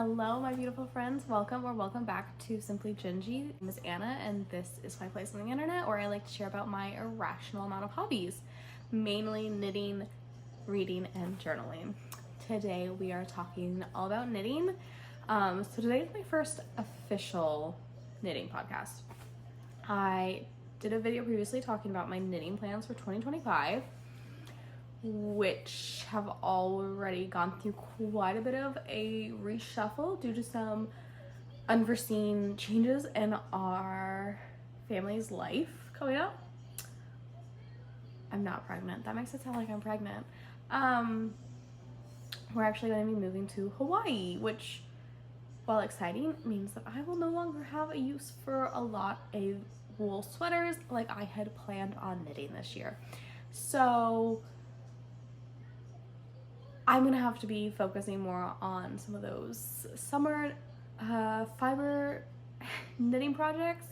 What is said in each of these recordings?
Hello, my beautiful friends. Welcome back to Simply Gingy. My name is Anna, and this is my place on the internet where I like to share about my irrational amount of hobbies, mainly knitting, reading, and journaling. Today we are talking all about knitting. So today is my first official knitting podcast. I did a video previously talking about my knitting plans for 2025. Which have already gone through quite a bit of a reshuffle due to some unforeseen changes in our family's life coming up. I'm not pregnant. That makes it sound like I'm pregnant. We're actually going to be moving to Hawaii, which, while exciting, means that I will no longer have a use for a lot of wool sweaters like I had planned on knitting this year. So I'm gonna have to be focusing more on some of those summer fiber knitting projects,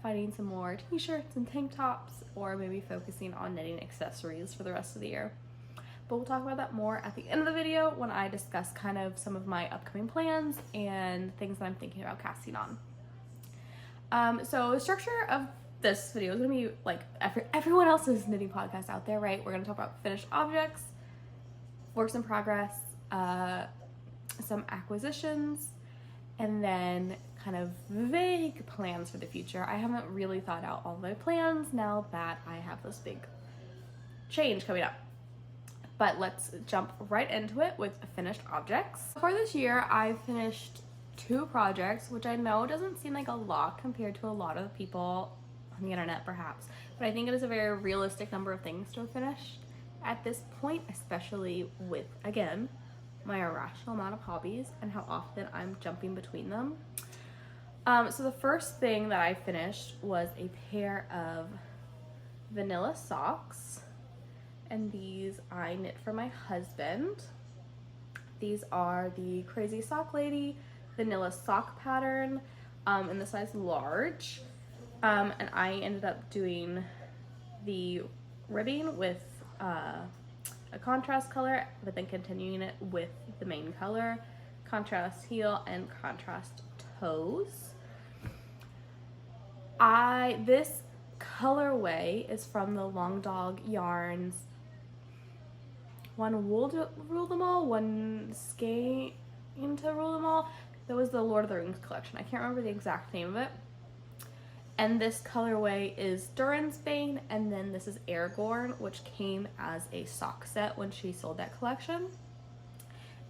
finding some more t-shirts and tank tops, or maybe focusing on knitting accessories for the rest of the year. But we'll talk about that more at the end of the video when I discuss kind of some of my upcoming plans and things that I'm thinking about casting on. So the structure of this video is gonna be like everyone else's knitting podcast out there, right? We're gonna talk about finished objects, works in progress, some acquisitions, and then kind of vague plans for the future. I haven't really thought out all my plans now that I have this big change coming up. But let's jump right into it with finished objects. For this year, I finished 2 projects, which I know doesn't seem like a lot compared to a lot of people on the internet perhaps, but I think it is a very realistic number of things to have finished at this point, especially with, again, my irrational amount of hobbies and how often I'm jumping between them. So the first thing that I finished was a pair of vanilla socks, and these I knit for my husband. These are the Crazy Sock Lady vanilla sock pattern in the size large, and I ended up doing the ribbing with a contrast color, but then continuing it with the main color, contrast heel and contrast toes. This colorway is from the Long Dog Yarns One Wool to Rule Them All, One Skein to Rule Them All. That was the Lord of the Rings collection. I can't remember the exact name of it. And this colorway is Durin's Bane, and then this is Aragorn, which came as a sock set when she sold that collection.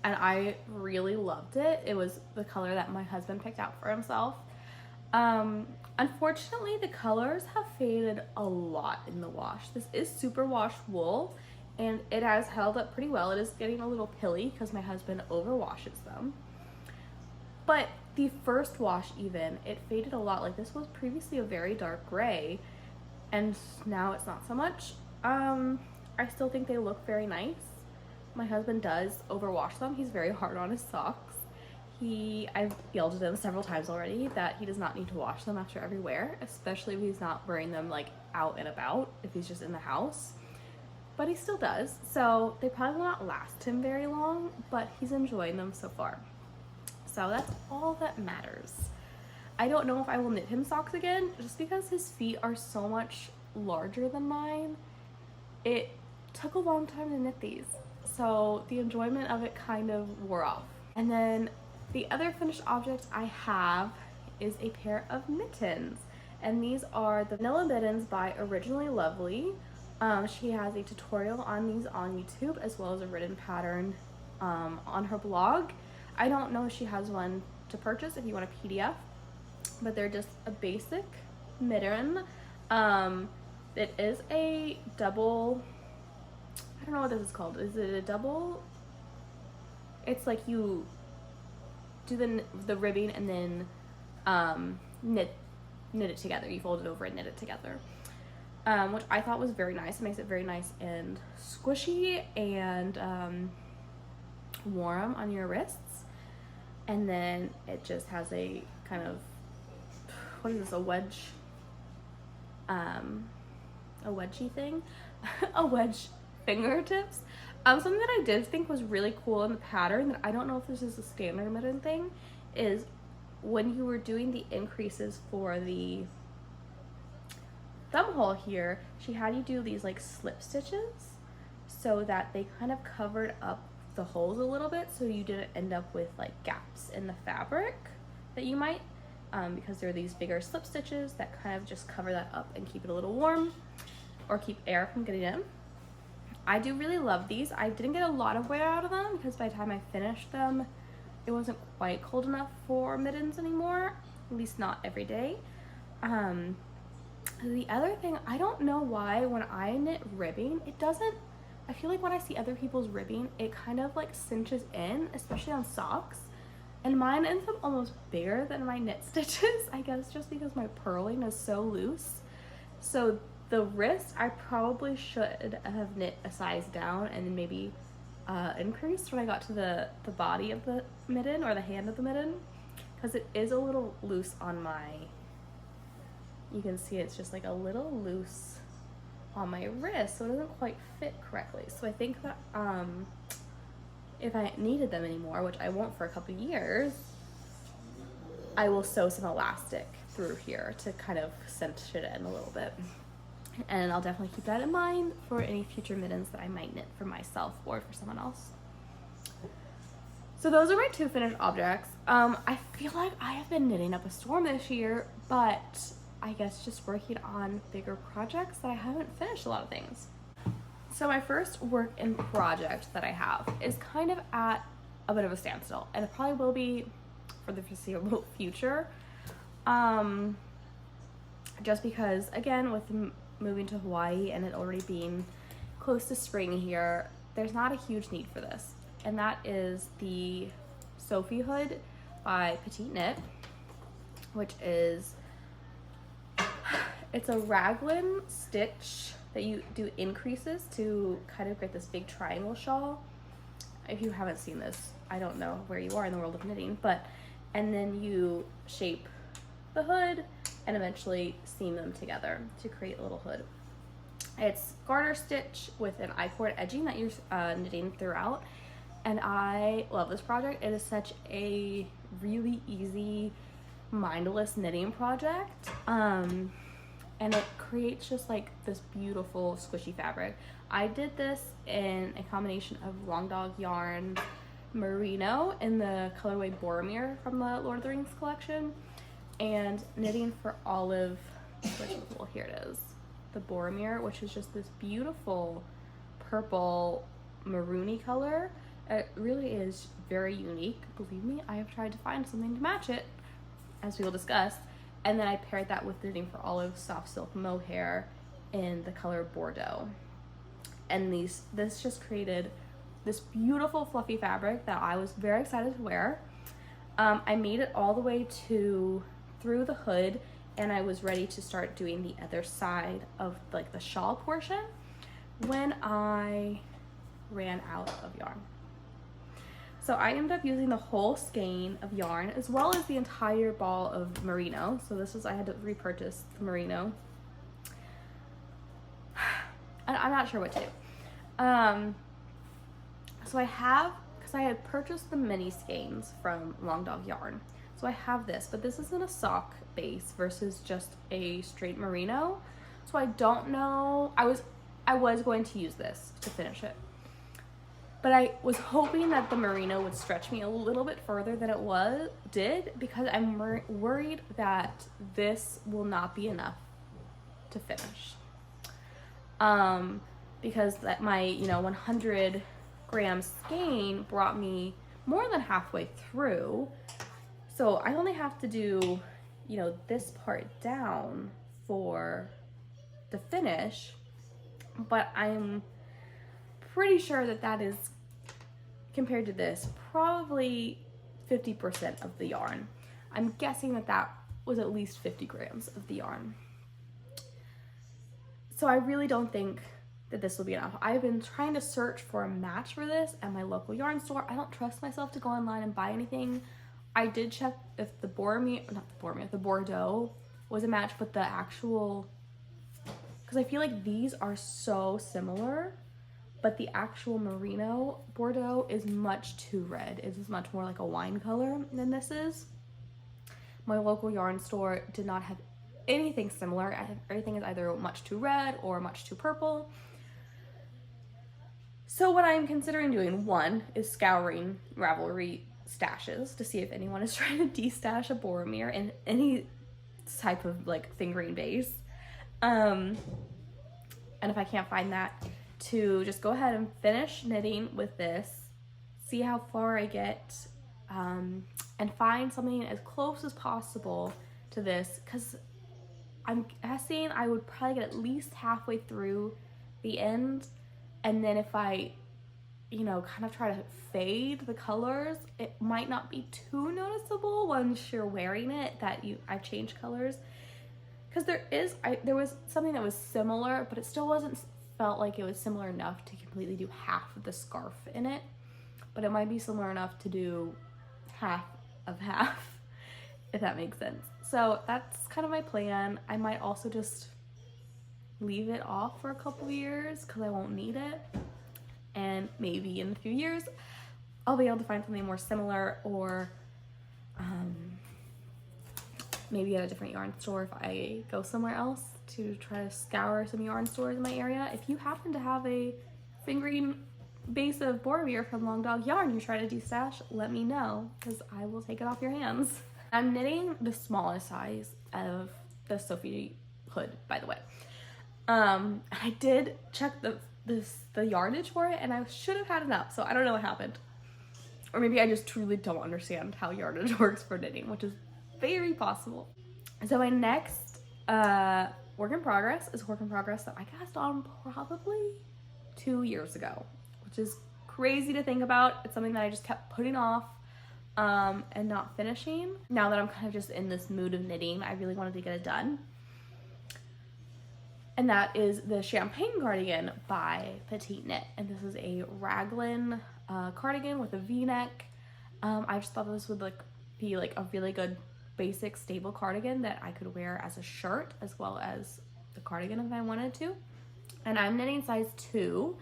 And I really loved it. It was the color that my husband picked out for himself. Unfortunately, the colors have faded a lot in the wash. This is superwash wool, and it has held up pretty well. It is getting a little pilly because my husband overwashes them. But the first wash even, it faded a lot. Like, this was previously a very dark gray, and now it's not so much. I still think they look very nice. My husband does overwash them. He's very hard on his socks. I've yelled at him several times already that he does not need to wash them after every wear, especially if he's not wearing them like out and about, if he's just in the house. But he still does, so they probably will not last him very long, but he's enjoying them so far. So that's all that matters. I don't know if I will knit him socks again, just because his feet are so much larger than mine. It took a long time to knit these, so the enjoyment of it kind of wore off. And then the other finished object I have is a pair of mittens, and these are the vanilla mittens by Originally Lovely. She has a tutorial on these on YouTube, as well as a written pattern on her blog. I don't know if she has one to purchase if you want a PDF, but they're just a basic mitten. It is a double, I don't know what this is called. Is it a double? It's like you do the ribbing and then knit it together. You fold it over and knit it together, which I thought was very nice. It makes it very nice and squishy and warm on your wrists. And then it just has a kind of, what is this, a wedgey thing? A wedge fingertips. Something that I did think was really cool in the pattern, that I don't know if this is a standard mitten thing, is when you were doing the increases for the thumb hole here, she had you do these like slip stitches so that they kind of covered up the holes a little bit, so you didn't end up with like gaps in the fabric that you might, because there are these bigger slip stitches that kind of just cover that up and keep it a little warm or keep air from getting in. I do really love these. I didn't get a lot of wear out of them because by the time I finished them, it wasn't quite cold enough for mittens anymore, at least not every day. The other thing, I don't know why when I knit ribbing, it doesn't, I feel like when I see other people's ribbing, it kind of like cinches in, especially on socks. And mine ends up almost bigger than my knit stitches, I guess just because my purling is so loose. So the wrist, I probably should have knit a size down and then maybe increased when I got to the body of the mitten or the hand of the mitten, because it is a little loose on my, you can see it's just like a little loose on my wrist, so it doesn't quite fit correctly. So I think that if I needed them anymore, which I won't for a couple years, I will sew some elastic through here to kind of cinch it in a little bit. And I'll definitely keep that in mind for any future mittens that I might knit for myself or for someone else. So those are my 2 finished objects. I feel like I have been knitting up a storm this year, but I guess just working on bigger projects that I haven't finished a lot of things. So my first work in project that I have is kind of at a bit of a standstill, and it probably will be for the foreseeable future. Just because, again, with moving to Hawaii and it already being close to spring here, there's not a huge need for this. And that is the Sophie Hood by Petite, which is, it's a raglan stitch that you do increases to kind of create this big triangle shawl. If you haven't seen this, I don't know where you are in the world of knitting, but, and then you shape the hood and eventually seam them together to create a little hood. It's garter stitch with an I-cord edging that you're knitting throughout, and I love this project. It is such a really easy, mindless knitting project, and it creates just like this beautiful squishy fabric. I did this in a combination of Long Dog yarn merino in the colorway Boromir from the Lord of the Rings collection, and knitting for Olive, well, here it is, the Boromir, which is just this beautiful purple maroony color. It really is very unique. Believe me, I have tried to find something to match it, as we will discuss. And then I paired that with knitting for Olive soft silk mohair in the color Bordeaux. And this just created this beautiful fluffy fabric that I was very excited to wear. I made it all the way through the hood, and I was ready to start doing the other side of like the shawl portion when I ran out of yarn. So I ended up using the whole skein of yarn as well as the entire ball of merino. So this was, I had to repurchase the merino. And I'm not sure what to do. So I have, because I had purchased the mini skeins from Long Dog Yarn. So I have this, but this is in a sock base versus just a straight merino. So I don't know, I was going to use this to finish it. But I was hoping that the merino would stretch me a little bit further than it did, because I'm worried that this will not be enough to finish. Because that my 100 gram skein brought me more than halfway through, so I only have to do this part down for the finish, but I'm pretty sure that is, compared to this, probably 50% of the yarn. I'm guessing that was at least 50 grams of the yarn. So I really don't think that this will be enough. I've been trying to search for a match for this at my local yarn store. I don't trust myself to go online and buy anything. I did check if the the Bordeaux was a match, but the actual, because I feel like these are so similar but the actual merino bordeaux is much too red. It is much more like a wine color than this is. My local yarn store did not have anything similar. Everything is either much too red or much too purple. So what I'm considering doing, one, is scouring Ravelry stashes to see if anyone is trying to destash a Boromir in any type of like fingering base. And if I can't find that, to just go ahead and finish knitting with this, see how far I get, and find something as close as possible to this, because I'm guessing I would probably get at least halfway through the end, and then if I, you know, kind of try to fade the colors, it might not be too noticeable once you're wearing it that I've changed colors. Because there was something that was similar, but it still wasn't felt like it was similar enough to completely do half of the scarf in it. But it might be similar enough to do half of half, if that makes sense. So that's kind of my plan. I might also just leave it off for a couple years because I won't need it. And maybe in a few years, I'll be able to find something more similar, or maybe at a different yarn store if I go somewhere else to try to scour some yarn stores in my area. If you happen to have a fingering base of Boromir from Long Dog Yarn you're trying to destash, let me know, because I will take it off your hands. I'm knitting the smallest size of the Sophie Hood, by the way. I did check the yardage for it, and I should have had enough, so I don't know what happened. Or maybe I just truly don't understand how yardage works for knitting, which is very possible. So my next work in progress is work in progress that I cast on probably 2 years ago, which is crazy to think about. It's something that I just kept putting off and not finishing. Now that I'm kind of just in this mood of knitting, I really wanted to get it done. And that is the Champagne Cardigan by Petite Knit. And this is a raglan cardigan with a V-neck. I just thought this would be a really good basic stable cardigan that I could wear as a shirt as well as the cardigan if I wanted to. And I'm knitting size 2.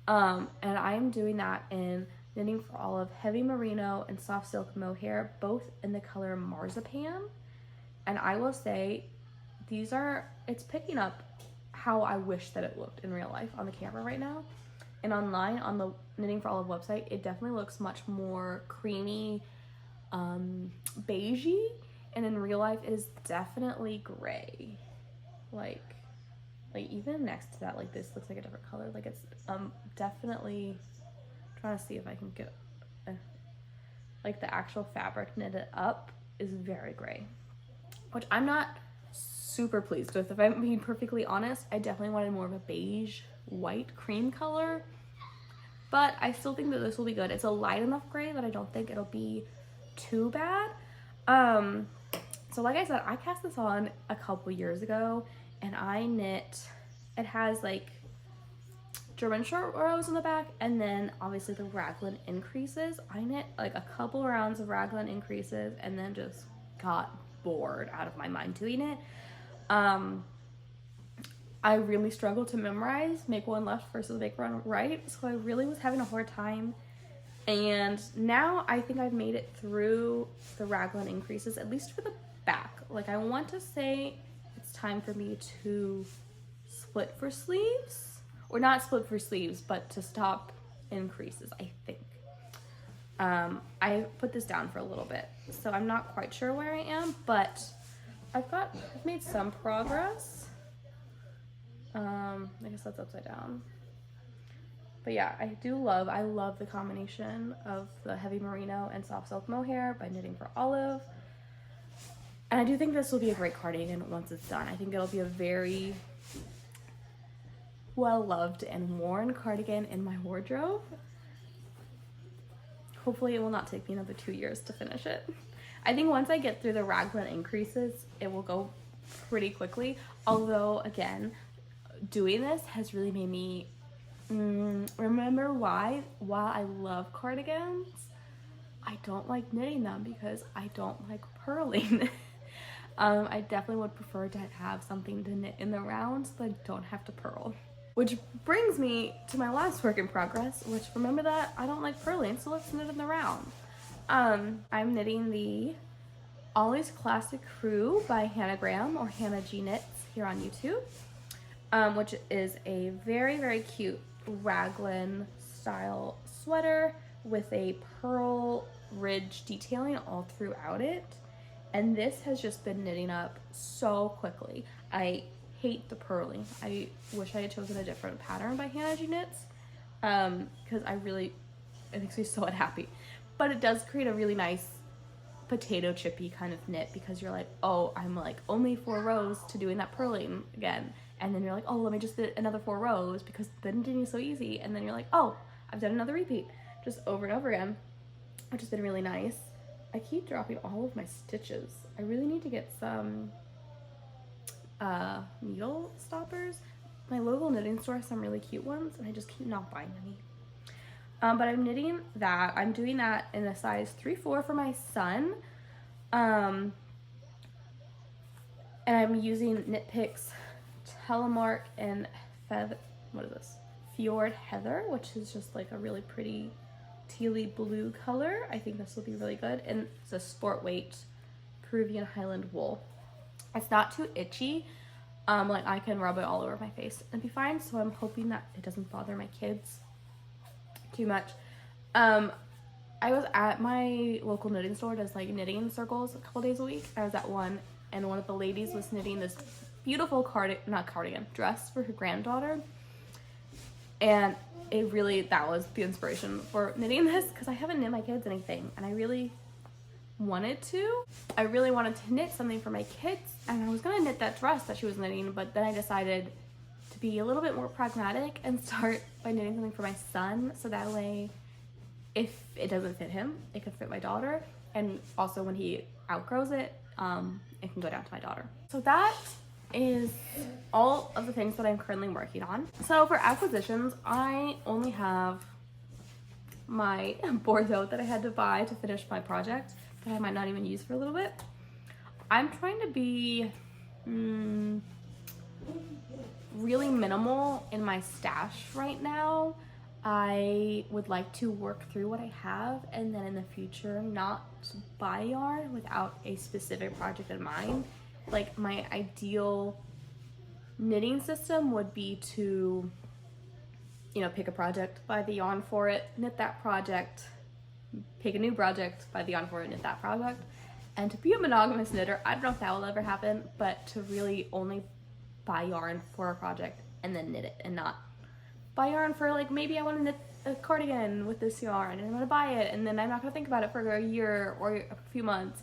And I am doing that in Knitting for Olive heavy merino and soft silk mohair, both in the color marzipan. And I will say it's picking up how I wish that it looked in real life on the camera right now. And online on the Knitting for Olive website, it definitely looks much more creamy, beigey, and in real life it is definitely gray. Like even next to that, this looks like a different color. It's definitely trying to see if I can get the actual fabric knitted up is very gray, which I'm not super pleased with. If I'm being perfectly honest, I definitely wanted more of a beige white cream color, but I still think that this will be good. It's a light enough gray that I don't think it'll be too bad. So like I said, I cast this on a couple years ago, and I knit, it has German short rows in the back, and then obviously the raglan increases. I knit a couple rounds of raglan increases and then just got bored out of my mind doing it. I really struggled to memorize make one left versus make one right, so I really was having a hard time. And now I think I've made it through the raglan increases, at least for the back. I want to say it's time for me to split for sleeves, or not split for sleeves, but to stop increases, I think. I put this down for a little bit, so I'm not quite sure where I am, but I've made some progress. I guess that's upside down. But yeah, I love the combination of the heavy merino and soft silk mohair by Knitting for Olive. And I do think this will be a great cardigan once it's done. I think it'll be a very well-loved and worn cardigan in my wardrobe. Hopefully it will not take me another 2 years to finish it. I think once I get through the raglan increases, it will go pretty quickly. Although, again, doing this has really made me remember why, while I love cardigans, I don't like knitting them because I don't like purling. I definitely would prefer to have something to knit in the round so I don't have to purl. Which brings me to my last work in progress, which, remember that I don't like purling, so let's knit in the round. I'm knitting the Ollie's Classic Crew by Hannah Graham, or Hannah G Knits here on YouTube, which is a very, very cute raglan style sweater with a pearl ridge detailing all throughout it. And this has just been knitting up so quickly. I hate the purling. I wish I had chosen a different pattern by Hannah G Knits, because it makes me so unhappy. But it does create a really nice potato chippy kind of knit, because you're like, oh, I'm like only 4 rows to doing that purling again. And then you're like, oh, let me just do another 4 rows because the knitting is so easy. And then you're like, oh, I've done another repeat, just over and over again, which has been really nice. I keep dropping all of my stitches. I really need to get some needle stoppers. My local knitting store has some really cute ones, and I just keep not buying any. But I'm knitting that. I'm doing that in a size 3/4 for my son. And I'm using Knit Picks Telemark and Fjord Heather, which is just like a really pretty tealy blue color. I think this will be really good. And it's a sport weight Peruvian Highland wool. It's not too itchy. Like I can rub it all over my face and be fine. So I'm hoping that it doesn't bother my kids too much. I was at my local knitting store, does like knitting circles a couple days a week. I was at one, and one of the ladies was knitting this beautiful dress for her granddaughter. And that was the inspiration for knitting this, because I haven't knit my kids anything, and I really wanted to. I really wanted to knit something for my kids, and I was gonna knit that dress that she was knitting, but then I decided to be a little bit more pragmatic and start by knitting something for my son, so that way if it doesn't fit him, it can fit my daughter, and also when he outgrows it, it can go down to my daughter. So that is all of the things that I'm currently working on. So for acquisitions, I only have my Bordeaux that I had to buy to finish my project that I might not even use for a little bit. I'm trying to be really minimal in my stash right now. I would like to work through what I have, and then in the future not buy yarn without a specific project in mind. Like my ideal knitting system would be to, pick a project, buy the yarn for it, knit that project, pick a new project, buy the yarn for it, knit that project. And to be a monogamous knitter, I don't know if that will ever happen, but to really only buy yarn for a project and then knit it, and not buy yarn for, like, maybe I want to knit a cardigan with this yarn and I'm going to buy it and then I'm not going to think about it for a year or a few months.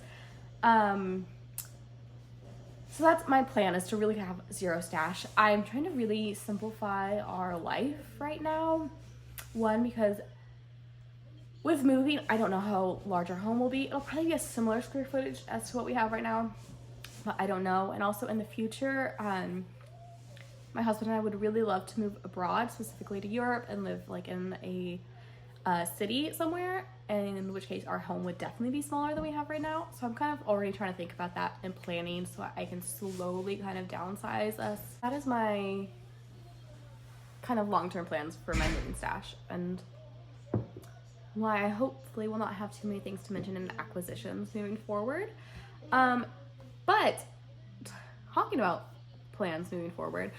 So that's my plan, is to really have zero stash. I'm trying to really simplify our life right now. One, because with moving, I don't know how large our home will be. It'll probably be a similar square footage as to what we have right now, but I don't know. And also in the future, my husband and I would really love to move abroad, specifically to Europe, and live like in a city somewhere, and in which case our home would definitely be smaller than we have right now. So I'm kind of already trying to think about that and planning so I can slowly kind of downsize us. That is my kind of long-term plans for my knitting stash, and why I hopefully will not have too many things to mention in acquisitions moving forward. But talking about plans moving forward,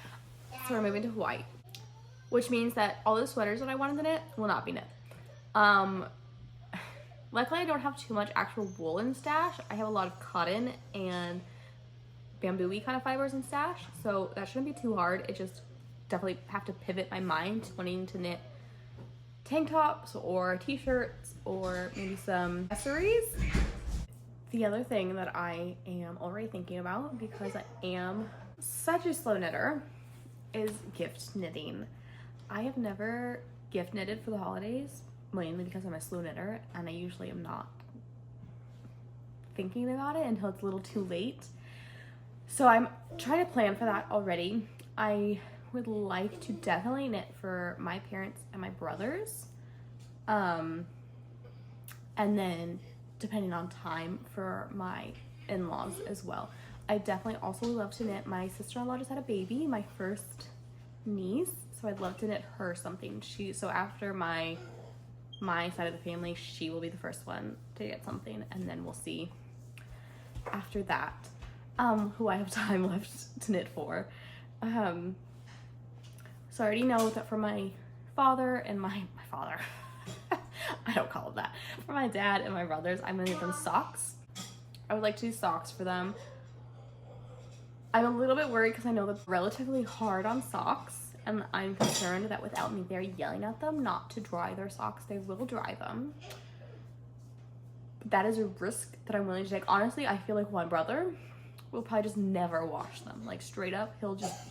so we're moving to Hawaii, which means that all the sweaters that I wanted to knit will not be knit. Luckily I don't have too much actual wool in stash. I have a lot of cotton and bamboo-y kind of fibers in stash, so that shouldn't be too hard. It just definitely have to pivot my mind to wanting to knit tank tops or t-shirts or maybe some accessories. The other thing that I am already thinking about, because I am such a slow knitter, is gift knitting. I have never gift knitted for the holidays, mainly because I'm a slow knitter and I usually am not thinking about it until it's a little too late. So I'm trying to plan for that already. I would like to definitely knit for my parents and my brothers, and then depending on time for my in-laws as well. I definitely also love to knit. My sister-in-law just had a baby, my first niece, so I'd love to knit her something. So after my side of the family, she will be the first one to get something, and then we'll see after that who I have time left to knit for. So I already know that for my father and my father, I don't call it that, for my dad and my brothers, I'm gonna knit them socks. I would like to do socks for them. I'm a little bit worried because I know they're relatively hard on socks, and I'm concerned that without me there yelling at them not to dry their socks, they will dry them. But that is a risk that I'm willing to take. Honestly, I feel like one brother will probably just never wash them. Like straight up,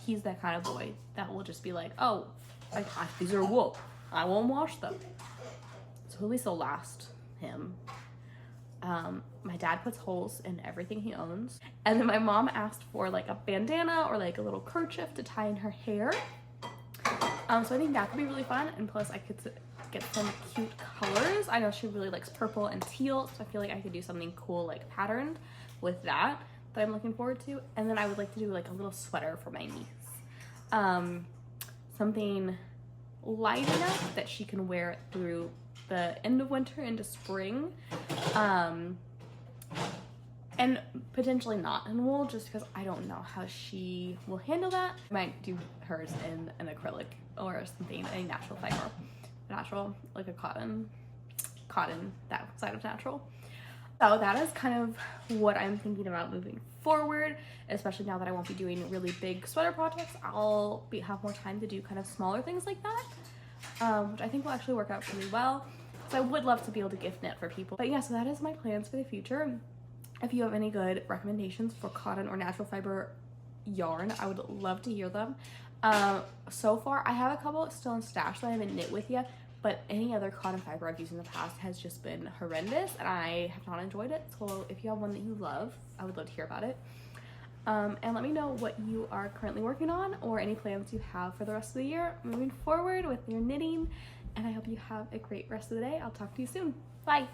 he's that kind of boy that will just be like, oh, these are wool, I won't wash them. So at least they'll last him. My dad puts holes in everything he owns. And then my mom asked for like a bandana or like a little kerchief to tie in her hair. So I think that could be really fun. And plus I could get some cute colors. I know she really likes purple and teal, so I feel like I could do something cool like patterned with that I'm looking forward to. And then I would like to do like a little sweater for my niece. Something light enough that she can wear through the end of winter into spring. And potentially not in wool, just because I don't know how she will handle that. I might do hers in an acrylic or something, a natural fiber. Natural, like a cotton, that side of natural. So that is kind of what I'm thinking about moving forward, especially now that I won't be doing really big sweater projects. I'll have more time to do kind of smaller things like that, which I think will actually work out really well. So I would love to be able to gift knit for people. But yeah, so that is my plans for the future. If you have any good recommendations for cotton or natural fiber yarn, I would love to hear them. So far, I have a couple still in stash that I haven't knit with yet, but any other cotton fiber I've used in the past has just been horrendous, and I have not enjoyed it. So if you have one that you love, I would love to hear about it. And let me know what you are currently working on or any plans you have for the rest of the year moving forward with your knitting. And I hope you have a great rest of the day. I'll talk to you soon. Bye.